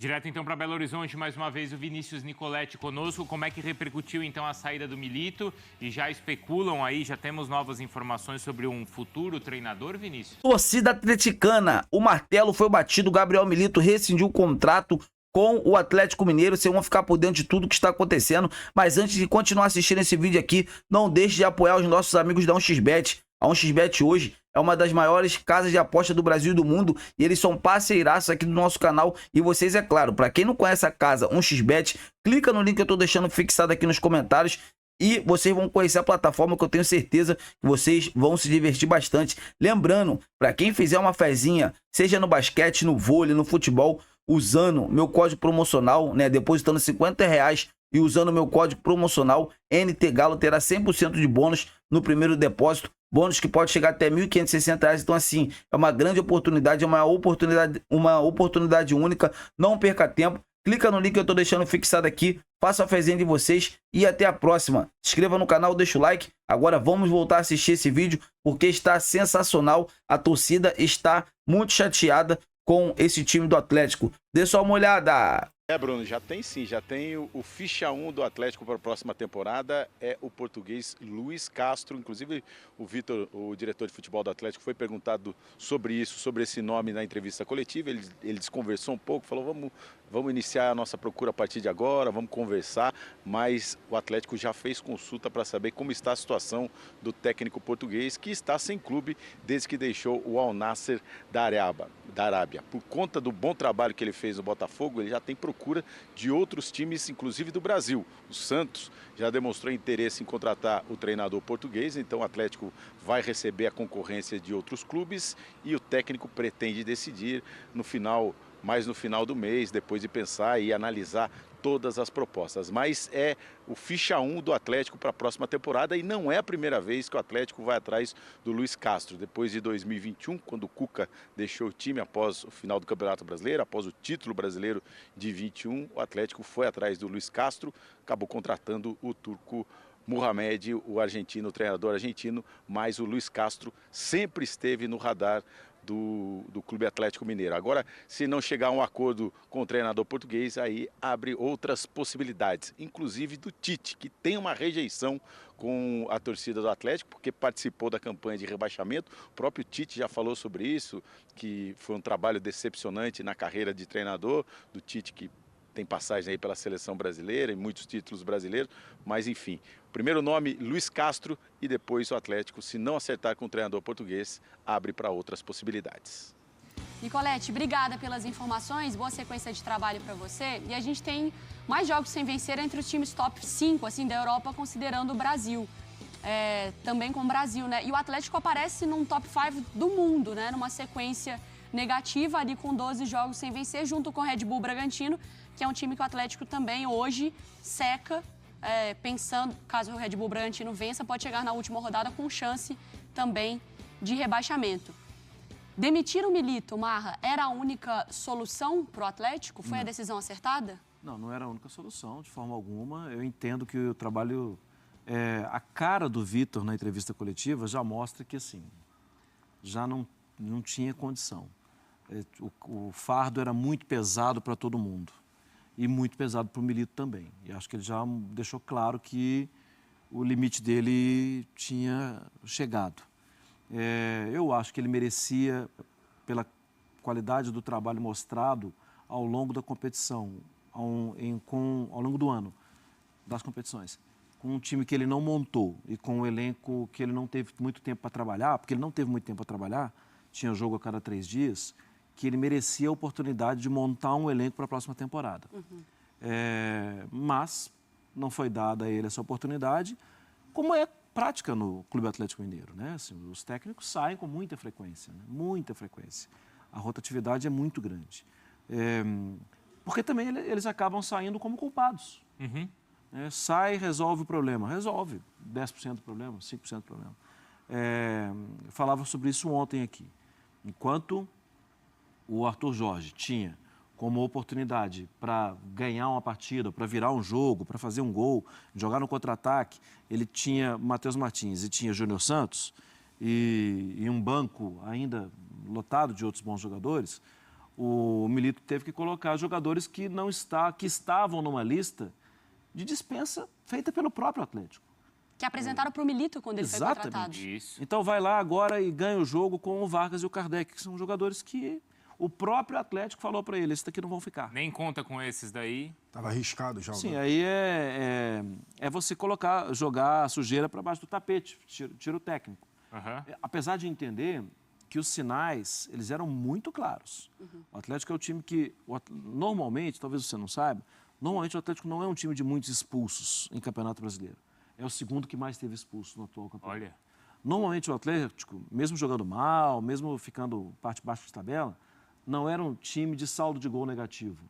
Direto então para Belo Horizonte, mais uma vez o Vinícius Nicoletti conosco. Como é que repercutiu então a saída do Milito? E já especulam aí, já temos novas informações sobre um futuro treinador, Vinícius? Torcida atleticana, o martelo foi batido, Gabriel Milito rescindiu o contrato com o Atlético Mineiro. Vocês vão ficar por dentro de tudo que está acontecendo. Mas antes de continuar assistindo esse vídeo aqui, não deixe de apoiar os nossos amigos da 1xBet. A 1xBet hoje é uma das maiores casas de aposta do Brasil e do mundo, e eles são parceiraços aqui do nosso canal. E vocês, é claro, para quem não conhece a casa 1xBet, clica no link que eu tô deixando fixado aqui nos comentários e vocês vão conhecer a plataforma, que eu tenho certeza que vocês vão se divertir bastante. Lembrando, para quem fizer uma fezinha, seja no basquete, no vôlei, no futebol, usando meu código promocional, né, depositando R$50 e usando meu código promocional NTGalo, terá 100% de bônus no primeiro depósito, bônus que pode chegar até R$1.560. Então, assim, é uma grande oportunidade, é uma oportunidade única. Não perca tempo. Clica no link que eu tô deixando fixado aqui, faça a fezinha de vocês e até a próxima. Se inscreva no canal, deixa o like. Agora vamos voltar a assistir esse vídeo porque está sensacional. A torcida está muito chateada com esse time do Atlético. Dê só uma olhada. Bruno, já tem sim, já tem o ficha 1 do Atlético para a próxima temporada, é o português Luiz Castro. Inclusive o Vitor, o diretor de futebol do Atlético, foi perguntado sobre isso, sobre esse nome na entrevista coletiva. Ele desconversou um pouco, falou vamos iniciar a nossa procura a partir de agora, vamos conversar, mas o Atlético já fez consulta para saber como está a situação do técnico português, que está sem clube desde que deixou o Al Nassr da Arábia. Por conta do bom trabalho que ele fez no Botafogo, ele já tem procura de outros times, inclusive do Brasil. O Santos já demonstrou interesse em contratar o treinador português, então o Atlético vai receber a concorrência de outros clubes e o técnico pretende decidir no final do mês, depois de pensar e analisar todas as propostas. Mas é o ficha 1 do Atlético para a próxima temporada e não é a primeira vez que o Atlético vai atrás do Luiz Castro. Depois de 2021, quando o Cuca deixou o time após o final do Campeonato Brasileiro, após o título brasileiro de 21, o Atlético foi atrás do Luiz Castro, acabou contratando o turco Mohamed, o argentino, o treinador argentino, mas o Luiz Castro sempre esteve no radar do Clube Atlético Mineiro. Agora, se não chegar a um acordo com o treinador português, aí abre outras possibilidades, inclusive do Tite, que tem uma rejeição com a torcida do Atlético, porque participou da campanha de rebaixamento. O próprio Tite já falou sobre isso, que foi um trabalho decepcionante na carreira de treinador do Tite, que tem passagem aí pela seleção brasileira e muitos títulos brasileiros, mas enfim, primeiro nome Luiz Castro e depois o Atlético, se não acertar com o treinador português, abre para outras possibilidades. Nicoletti, obrigada pelas informações, boa sequência de trabalho para você. E a gente tem mais jogos sem vencer entre os times top 5 assim, da Europa, considerando o Brasil. Também com o Brasil, né? E o Atlético aparece num top 5 do mundo, né? Numa sequência negativa ali com 12 jogos sem vencer, junto com o Red Bull Bragantino, que é um time que o Atlético também hoje seca, pensando, caso o Red Bull Bragantino vença, pode chegar na última rodada com chance também de rebaixamento. Demitir o Milito, Marra, era a única solução para o Atlético? Foi a decisão acertada? Não, não era a única solução, de forma alguma. Eu entendo que o trabalho... a cara do Vitor na entrevista coletiva já mostra que, assim, já não tinha condição. O fardo era muito pesado para todo mundo. E muito pesado para o Milito também. E acho que ele já deixou claro que o limite dele tinha chegado. Eu acho que ele merecia, pela qualidade do trabalho mostrado ao longo da competição, ao longo do ano, das competições, com um time que ele não montou e com um elenco que ele não teve muito tempo para trabalhar, porque ele não teve muito tempo para trabalhar, tinha jogo a cada 3 dias, que ele merecia a oportunidade de montar um elenco para a próxima temporada. Mas não foi dada a ele essa oportunidade, como é prática no Clube Atlético Mineiro, né? Assim, os técnicos saem com muita frequência, né? Muita frequência. A rotatividade é muito grande. Porque também eles acabam saindo como culpados. Sai e resolve o problema. Resolve 10% do problema, 5% do problema. Eu falava sobre isso ontem aqui. Enquanto o Arthur Jorge tinha como oportunidade para ganhar uma partida, para virar um jogo, para fazer um gol, jogar no contra-ataque, ele tinha Matheus Martins e tinha Júnior Santos e um banco ainda lotado de outros bons jogadores, o Milito teve que colocar jogadores que estavam numa lista de dispensa feita pelo próprio Atlético. Que apresentaram para o Milito quando ele foi contratado. Isso. Então vai lá agora e ganha o jogo com o Vargas e o Kardec, que são jogadores que o próprio Atlético falou para ele, esses daqui não vão ficar. Nem conta com esses daí. Estava arriscado já. Sim, aí é você jogar a sujeira para baixo do tapete, tiro técnico. Uhum. Apesar de entender que os sinais, eles eram muito claros. O Atlético é o time que, normalmente, talvez você não saiba, normalmente o Atlético não é um time de muitos expulsos em Campeonato Brasileiro. É o segundo que mais teve expulso no atual campeonato. Olha. Normalmente o Atlético, mesmo jogando mal, mesmo ficando parte baixa de tabela, não era um time de saldo de gol negativo.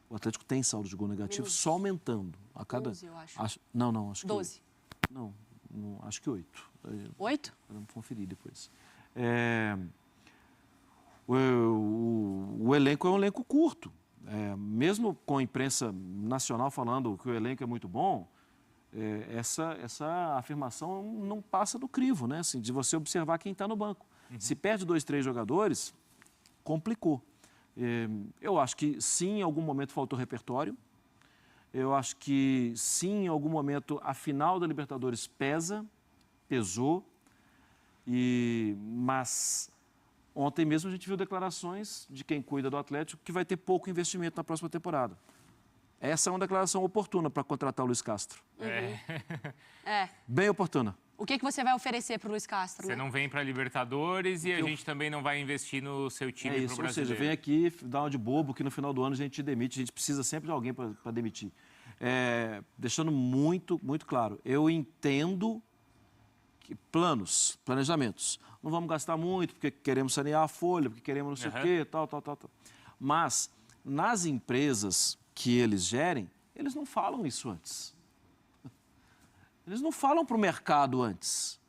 O Atlético tem saldo de gol negativo só aumentando. A cada... 12, eu acho. Não, acho que 12. 8. Não, acho que 8. 8? Vamos conferir depois. O elenco é um elenco curto. Mesmo com a imprensa nacional falando que o elenco é muito bom, essa afirmação não passa do crivo, né? Assim, de você observar quem está no banco. Se perde 2, 3 jogadores, complicou. Eu acho que sim, em algum momento faltou repertório. Eu acho que sim, em algum momento a final da Libertadores pesou. Mas ontem mesmo a gente viu declarações de quem cuida do Atlético que vai ter pouco investimento na próxima temporada. Essa é uma declaração oportuna para contratar o Luiz Castro. Bem oportuna. O que você vai oferecer para o Luiz Castro? Você não vem para a Libertadores e a gente também não vai investir no seu time para o brasileiro. Ou seja, vem aqui, dá uma de bobo que no final do ano a gente te demite. A gente precisa sempre de alguém para demitir. Deixando muito, muito claro, eu entendo que planejamentos. Não vamos gastar muito porque queremos sanear a folha, porque queremos não sei o quê, tal. Mas nas empresas que eles gerem, eles não falam isso antes. Eles não falam para o mercado antes.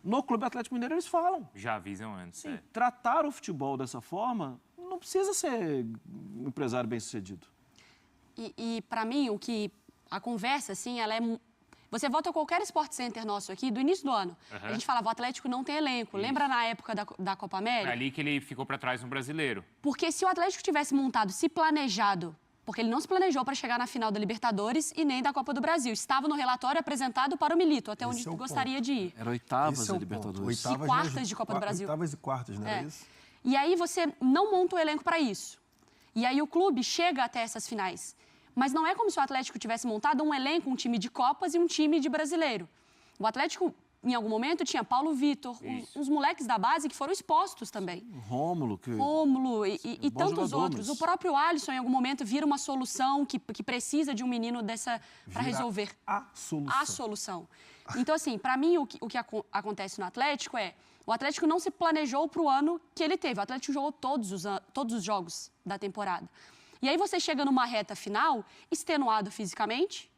No Clube Atlético Mineiro eles falam. Já avisam antes. Sim, tratar o futebol dessa forma não precisa ser um empresário bem-sucedido. E para mim, a conversa, assim, ela é... Você volta a qualquer Sport Center nosso aqui, do início do ano. A gente falava, o Atlético não tem elenco. Isso. Lembra na época da Copa América? É ali que ele ficou para trás no Brasileiro. Porque se o Atlético tivesse montado, se planejado, porque ele não se planejou para chegar na final da Libertadores e nem da Copa do Brasil. Estava no relatório apresentado para o Milito, até onde gostaria de ir. Era oitavas da Libertadores. E quartas de Copa do Brasil. Oitavas e quartas, não é isso? E aí você não monta o elenco para isso. E aí o clube chega até essas finais. Mas não é como se o Atlético tivesse montado um elenco, um time de Copas e um time de Brasileiro. O Atlético, em algum momento, tinha Paulo Vitor, uns moleques da base que foram expostos também. Rômulo e tantos outros. O próprio Alisson, em algum momento, vira uma solução que precisa de um menino dessa para resolver. A solução. A solução. Então, assim, para mim, o que acontece no Atlético o Atlético não se planejou para o ano que ele teve. O Atlético jogou todos os jogos da temporada. E aí você chega numa reta final, extenuado fisicamente,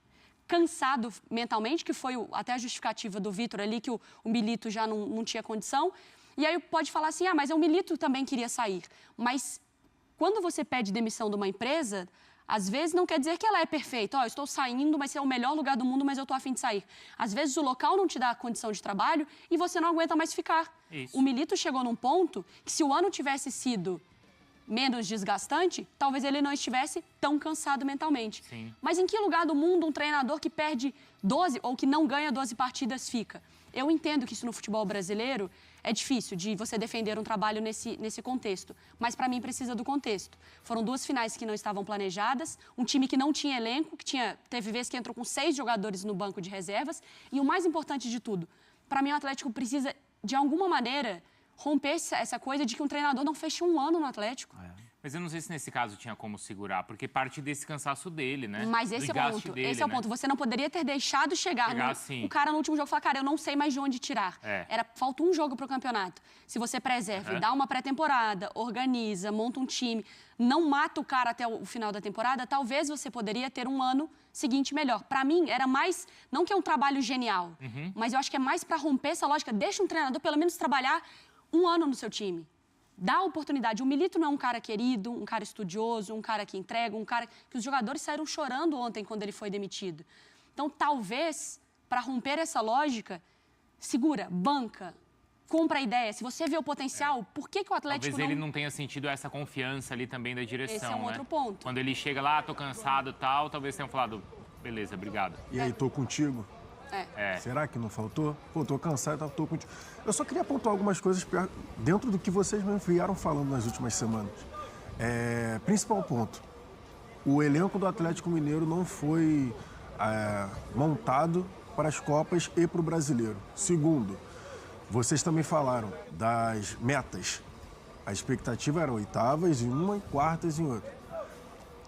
cansado mentalmente, que foi até a justificativa do Vitor ali, que o Milito já não tinha condição. E aí pode falar assim, mas o Milito também queria sair. Mas quando você pede demissão de uma empresa, às vezes não quer dizer que ela é perfeita. Eu estou saindo, mas é o melhor lugar do mundo, mas eu estou a fim de sair. Às vezes o local não te dá condição de trabalho e você não aguenta mais ficar. Isso. O Milito chegou num ponto que se o ano tivesse sido menos desgastante, talvez ele não estivesse tão cansado mentalmente. Sim. Mas em que lugar do mundo um treinador que perde 12 ou que não ganha 12 partidas fica? Eu entendo que isso no futebol brasileiro é difícil de você defender um trabalho nesse contexto, mas para mim precisa do contexto. Foram 2 finais que não estavam planejadas, um time que não tinha elenco, teve vezes que entrou com 6 jogadores no banco de reservas, e o mais importante de tudo, para mim o Atlético precisa, de alguma maneira, romper essa coisa de que um treinador não fecha um ano no Atlético. Mas eu não sei se nesse caso tinha como segurar, porque parte desse cansaço dele, né? Mas esse é o ponto. Dele, esse é o ponto. Você não poderia ter deixado chegar o cara no último jogo e falar, cara, eu não sei mais de onde tirar. Falta um jogo para o campeonato. Se você preserva, dá uma pré-temporada, organiza, monta um time, não mata o cara até o final da temporada, talvez você poderia ter um ano seguinte melhor. Para mim, era mais, não que é um trabalho genial, mas eu acho que é mais para romper essa lógica. Deixa um treinador pelo menos trabalhar um ano no seu time. Dá a oportunidade. O Milito não é um cara querido, um cara estudioso, um cara que entrega, um cara que os jogadores saíram chorando ontem quando ele foi demitido. Então, talvez, para romper essa lógica, segura, banca, compra a ideia, se você vê o potencial, por que o Atlético Talvez ele não tenha sentido essa confiança ali também da direção, Esse é um né? outro ponto. Quando ele chega lá, tô cansado e tal, talvez tenham falado, beleza, obrigado. E aí, tô contigo. É. Será que não faltou? Pô, tô cansado, tô contigo. Eu só queria pontuar algumas coisas dentro do que vocês me vieram falando nas últimas semanas. Principal ponto. O elenco do Atlético Mineiro não foi montado para as Copas e para o Brasileiro. Segundo, vocês também falaram das metas. A expectativa era oitavas em uma e quartas em outra.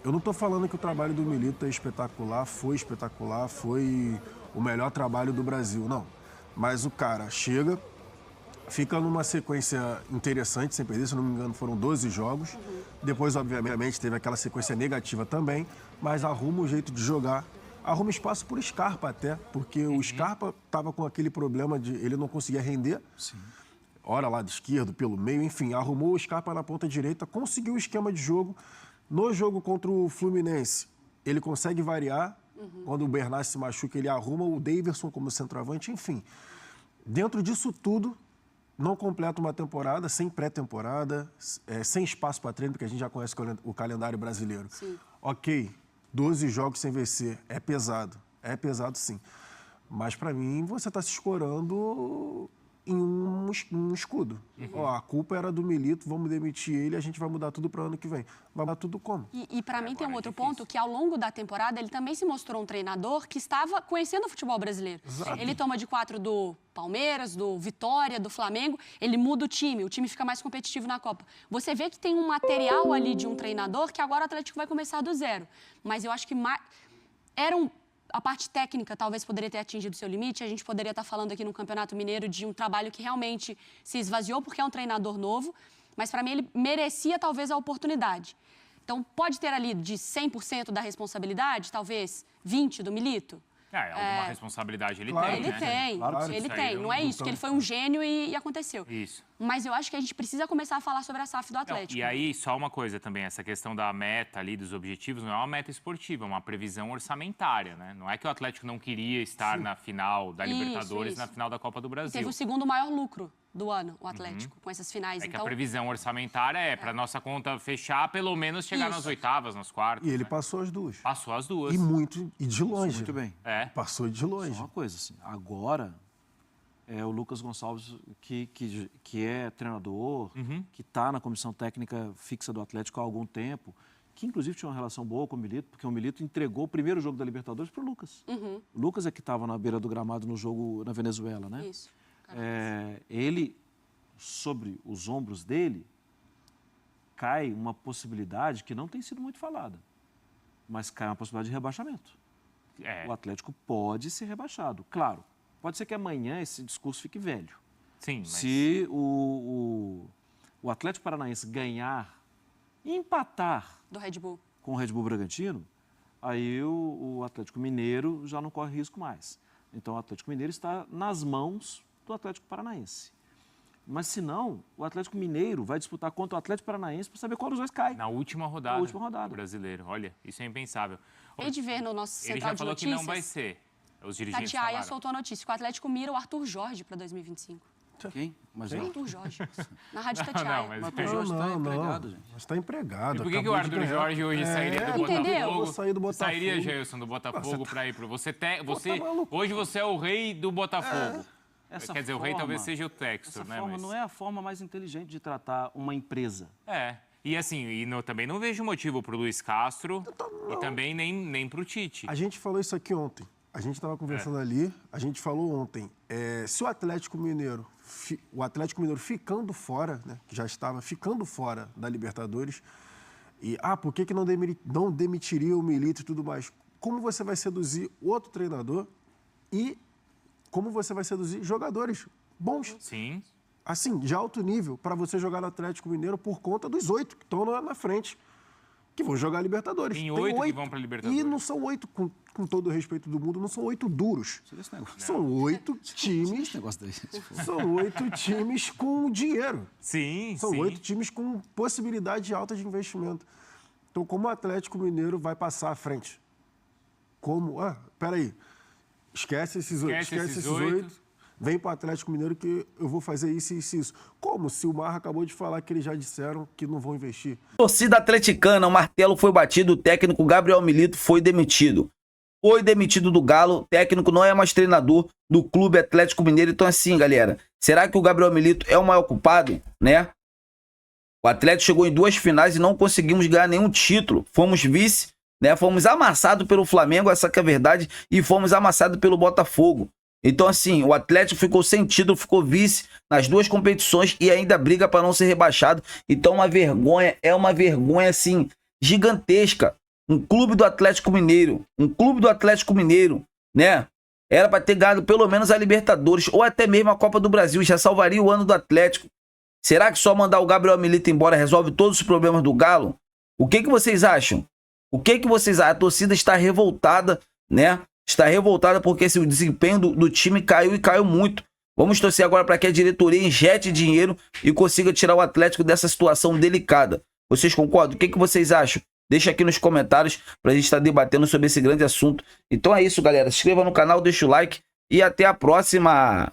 Eu não estou falando que o trabalho do Milito é espetacular, foi o melhor trabalho do Brasil, não. Mas o cara chega, fica numa sequência interessante, sem perder, se não me engano, foram 12 jogos. Depois, obviamente, teve aquela sequência negativa também, mas arruma um jeito de jogar. Arruma espaço por Scarpa até, porque o Scarpa estava com aquele problema de ele não conseguia render. Sim. Ora lado esquerdo, pelo meio, enfim, arrumou o Scarpa na ponta direita, conseguiu o esquema de jogo. No jogo contra o Fluminense, ele consegue variar. Quando o Bernat se machuca, ele arruma o Daverson como centroavante, enfim. Dentro disso tudo, não completa uma temporada, sem pré-temporada, sem espaço para treino, porque a gente já conhece o calendário brasileiro. Sim. Ok, 12 jogos sem vencer, é pesado sim. Mas para mim, você está se escorando em um escudo. Ó, a culpa era do Milito, vamos demitir ele, a gente vai mudar tudo para o ano que vem. Vai mudar tudo como? E para mim tem um outro ponto, que ao longo da temporada ele também se mostrou um treinador que estava conhecendo o futebol brasileiro. Exato. Ele toma de 4 do Palmeiras, do Vitória, do Flamengo, ele muda o time fica mais competitivo na Copa. Você vê que tem um material ali de um treinador que agora o Atlético vai começar do zero. Mas eu acho que a parte técnica talvez poderia ter atingido seu limite. A gente poderia estar falando aqui no Campeonato Mineiro de um trabalho que realmente se esvaziou porque é um treinador novo, mas para mim ele merecia talvez a oportunidade. Então pode ter ali de 100% da responsabilidade, talvez 20% do Milito. Alguma responsabilidade ele Claro, tem, Ele né? tem, Claro que ele isso tem. aí Não é isso, que ele foi um gênio e aconteceu. Isso. Mas eu acho que a gente precisa começar a falar sobre a SAF do Não, Atlético. e aí, só uma coisa também, essa questão da meta ali, dos objetivos, não é uma meta esportiva, é uma previsão orçamentária, né? Não é que o Atlético não queria estar na final da Libertadores, isso. na final da Copa do Brasil. Teve o segundo maior lucro do ano, o Atlético, com essas finais. É que Então, a previsão orçamentária para nossa conta fechar, pelo menos chegar Isso. nas oitavas, nas quartas. E ele né? passou as duas. Passou as duas. E de longe. Muito bem. Passou de longe. Só uma coisa, assim, agora é o Lucas Gonçalves que é treinador, que está na comissão técnica fixa do Atlético há algum tempo, que inclusive tinha uma relação boa com o Milito, porque o Milito entregou o primeiro jogo da Libertadores para o Lucas. O Lucas é que estava na beira do gramado no jogo na Venezuela, né? Isso. Ele, sobre os ombros dele, cai uma possibilidade que não tem sido muito falada, mas cai uma possibilidade de rebaixamento. O Atlético pode ser rebaixado. Claro, pode ser que amanhã esse discurso fique velho. Sim, mas... Se o Atlético Paranaense ganhar e empatar Do Red Bull. com o Red Bull Bragantino, aí o Atlético Mineiro já não corre risco mais. Então o Atlético Mineiro está nas mãos do Atlético Paranaense. Mas se não, o Atlético Mineiro vai disputar contra o Atlético Paranaense para saber qual dos dois cai. Na última rodada. Na última rodada. Do brasileiro. Olha, isso é impensável. Acabei de ver no nosso Ele central já de falou que notícias. não vai ser. Os dirigentes Tatiaia falaram. soltou a notícia que o Atlético mira o Arthur Jorge para 2025. Quem? Mas Arthur Jorge. Na Rádio Não, Tatiaia. mas... o Arthur Jorge está empregado, gente. Mas está empregado. E por que o acabou de Arthur ganhar. Jorge hoje sairia do Entendeu? Botafogo? Vou sair do Botafogo. Sairia, Gelson, do Botafogo para ir para você maluco. hoje você é o rei do Botafogo. Essa Quer dizer, o rei forma- talvez seja o Textor, Essa né? forma mas... não é a forma mais inteligente de tratar uma empresa. E assim, também não vejo motivo para o Luiz Castro e também nem para o Tite. A gente falou isso aqui ontem. A gente estava conversando ali, a gente falou ontem. Se o Atlético Mineiro ficando fora, né, que já estava ficando fora da Libertadores, e por que não demitiria o Milito e tudo mais? Como você vai seduzir outro treinador e como você vai seduzir jogadores bons? Sim. Assim, de alto nível, para você jogar no Atlético Mineiro por conta dos 8 que estão na frente, que vão jogar Libertadores. Tem 8 que vão para Libertadores. E não são 8, com todo o respeito do mundo, não são 8 duros. Esse negócio. São 8 times. Esse negócio daí. São 8 times com dinheiro. Sim, São sim. 8 times com possibilidade alta de investimento. Então, como o Atlético Mineiro vai passar à frente? Como? Peraí. Esquece esses 8. Esquece esses 8. vem para o Atlético Mineiro que eu vou fazer isso e isso. Como? Se o Marra acabou de falar que eles já disseram que não vão investir. Torcida atleticana, o martelo foi batido, o técnico Gabriel Milito foi demitido. Foi demitido do Galo, o técnico não é mais treinador do Clube Atlético Mineiro. Então assim, galera, será que o Gabriel Milito é o maior culpado, né? O Atlético chegou em 2 finais e não conseguimos ganhar nenhum título. Fomos vice, né? Fomos amassados pelo Flamengo, essa que é a verdade, e fomos amassados pelo Botafogo. Então assim, o Atlético ficou sem título, ficou vice nas 2 competições e ainda briga para não ser rebaixado. Então é uma vergonha assim gigantesca. Um clube do Atlético Mineiro, né? Era para ter ganhado pelo menos a Libertadores ou até mesmo a Copa do Brasil, já salvaria o ano do Atlético. Será que só mandar o Gabriel Milito embora resolve todos os problemas do Galo? O que vocês acham? O que vocês acham? A torcida está revoltada, né? Está revoltada porque o desempenho do time caiu e caiu muito. Vamos torcer agora para que a diretoria injete dinheiro e consiga tirar o Atlético dessa situação delicada. Vocês concordam? O que vocês acham? Deixa aqui nos comentários para a gente estar debatendo sobre esse grande assunto. Então é isso, galera. Se inscreva no canal, deixa o like e até a próxima.